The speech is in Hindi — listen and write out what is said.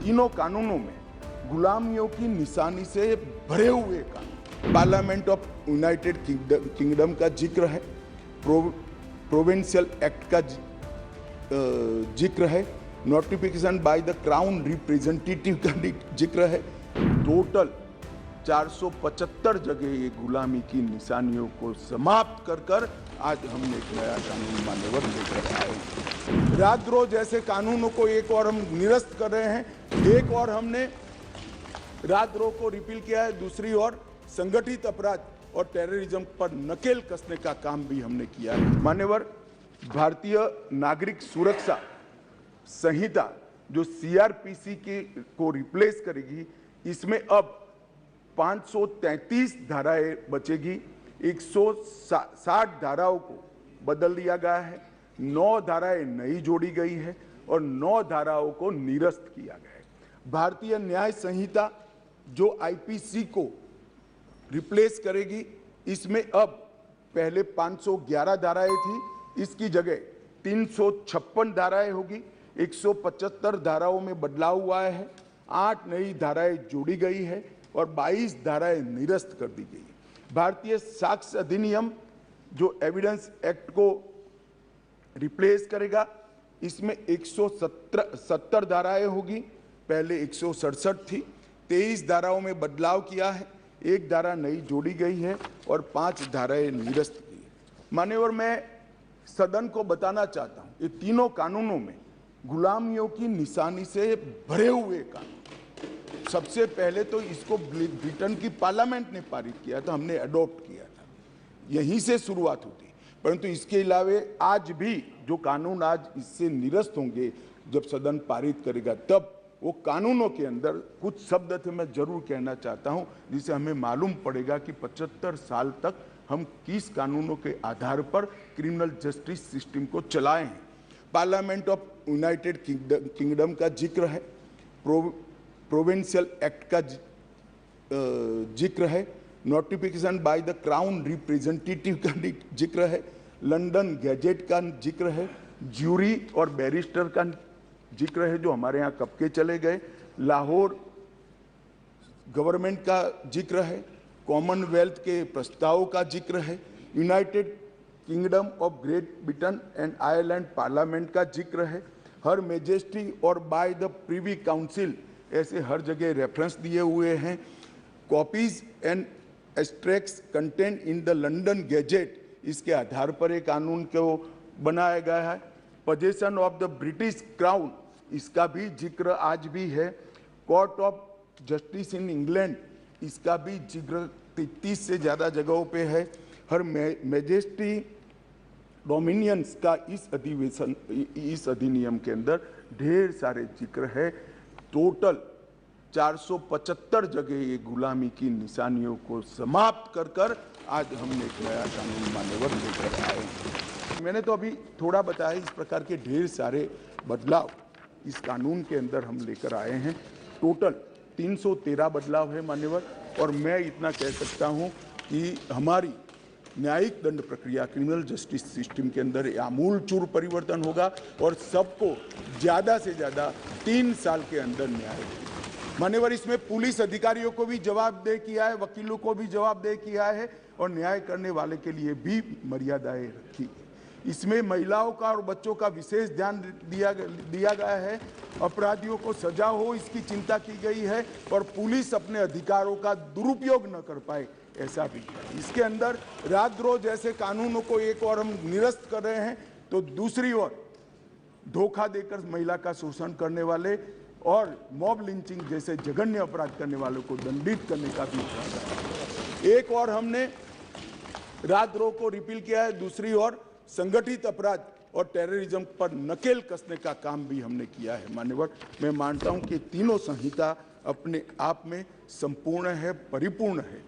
तीनों कानूनों में गुलामियों की निशानी से भरे हुए कानून। पार्लियामेंट ऑफ यूनाइटेड किंगडम का जिक्र है, प्रोविंशियल एक्ट का जिक्र है, notification by the crown representative का जिक्र है। टोटल 475 जगह ये गुलामी की निशानियों को समाप्त कर आज हमने एक नया कानून मान्यवर लेकर आए हैं। राजद्रोह जैसे कानूनों को एक और हम निरस्त कर रहे हैं। एक और हमने राजद्रोह को रिपील किया है, दूसरी ओर संगठित अपराध और टेररिज्म पर नकेल कसने का काम भी हमने किया है। मान्यवर, भारतीय नागरिक सुरक्षा संहिता जो सीआरपीसी को रिप्लेस करेगी, इसमें अब 533 धाराएं बचेगी, 160 धाराओं को बदल दिया गया है, 9 धाराएं नई जोड़ी गई है और 9 धाराओं को निरस्त किया गया है। भारतीय न्याय संहिता जो आईपीसी को रिप्लेस करेगी, इसमें अब पहले 511 धाराएं थी, इसकी जगह 356 धाराएं होगी। 175 धाराओं में बदलाव हुआ है, 8 नई धाराएं जोड़ी गई है और 22 धाराएं निरस्त कर दी गई है। भारतीय साक्ष्य अधिनियम जो एविडेंस एक्ट को रिप्लेस करेगा, इसमें 170 धाराएं होगी, पहले 167 थी। 23 धाराओं में बदलाव किया है, 1 धारा नई जोड़ी गई है और 5 धाराएं निरस्त की है। मान्यवर, मैं सदन को बताना चाहता हूं, ये तीनों कानूनों में गुलामियों की निशानी से भरे हुए कानून। सबसे पहले तो इसको ब्रिटेन की पार्लियामेंट ने पारित किया था, हमने अडॉप्ट किया था, यहीं से शुरुआत होती। परंतु इसके अलावा आज भी जो कानून आज इससे निरस्त होंगे, जब सदन पारित करेगा, तब वो कानूनों के अंदर कुछ शब्द थे मैं जरूर कहना चाहता हूं, जिससे हमें मालूम पड़ेगा कि 75 साल तक हम किस कानूनों के आधार पर क्रिमिनल जस्टिस सिस्टम को चलाए हैं। पार्लियामेंट ऑफ यूनाइटेड किंगडम का जिक्र है, प्रोविंशियल एक्ट का जिक्र है, notification by the crown representative का जिक्र है, लंदन गैजेट का जिक्र है, ज्यूरी और बैरिस्टर का जिक्र है जो हमारे यहाँ कब के चले गए, लाहौर गवर्नमेंट का जिक्र है, कॉमनवेल्थ के प्रस्तावों का जिक्र है, United kingdom of great Britain and Ireland parliament का जिक्र है, हर मेजेस्टी और बाय द प्रीवी काउंसिल, ऐसे हर जगह रेफरेंस दिए हुए हैं। Copies and extracts content in the London gadget, इसके आधार पर एक कानून को बनाया गया है। Possession of the British crown, इसका भी जिक्र आज भी है। Court of justice in England, इसका भी जिक्र 33 से ज़्यादा जगहों पे है। हर मैजेस्टी डोमिनियंस का इस अधिनियम के अंदर ढेर सारे जिक्र है। टोटल 475 जगह ये गुलामी की निशानियों को समाप्त कर आज हमने एक नया कानून मान्यवर लेकर आए हैं। मैंने तो अभी थोड़ा बताया, इस प्रकार के ढेर सारे बदलाव इस कानून के अंदर हम लेकर आए हैं। टोटल 313 बदलाव है मान्यवर, और मैं इतना कह सकता हूं कि हमारी न्यायिक दंड प्रक्रिया क्रिमिनल जस्टिस सिस्टम के अंदर आमूलचूल परिवर्तन होगा और सबको ज़्यादा से ज़्यादा 3 साल के अंदर न्याय मान्यवर। इसमें पुलिस अधिकारियों को भी जवाबदेह किया है, वकीलों को भी जवाबदेह किया है और न्याय करने वाले के लिए भी मर्यादाएं रखी। इसमें महिलाओं का और बच्चों का विशेष ध्यान दिया गया है। अपराधियों को सजा हो, इसकी चिंता की गई है और पुलिस अपने अधिकारों का दुरुपयोग न कर पाए, ऐसा भी है। इसके अंदर राजद्रोह जैसे कानूनों को एक और हम निरस्त कर रहे हैं, तो दूसरी ओर धोखा देकर महिला का शोषण करने वाले और मॉब लिंचिंग जैसे जघन्य अपराध करने वालों को दंडित करने का भी इरादा है। एक और हमने राजद्रोह को रिपील किया है, दूसरी ओर संगठित अपराध और टेररिज्म पर नकेल कसने का काम भी हमने किया है मान्यवर। मैं मानता हूं कि तीनों संहिता अपने आप में संपूर्ण है, परिपूर्ण है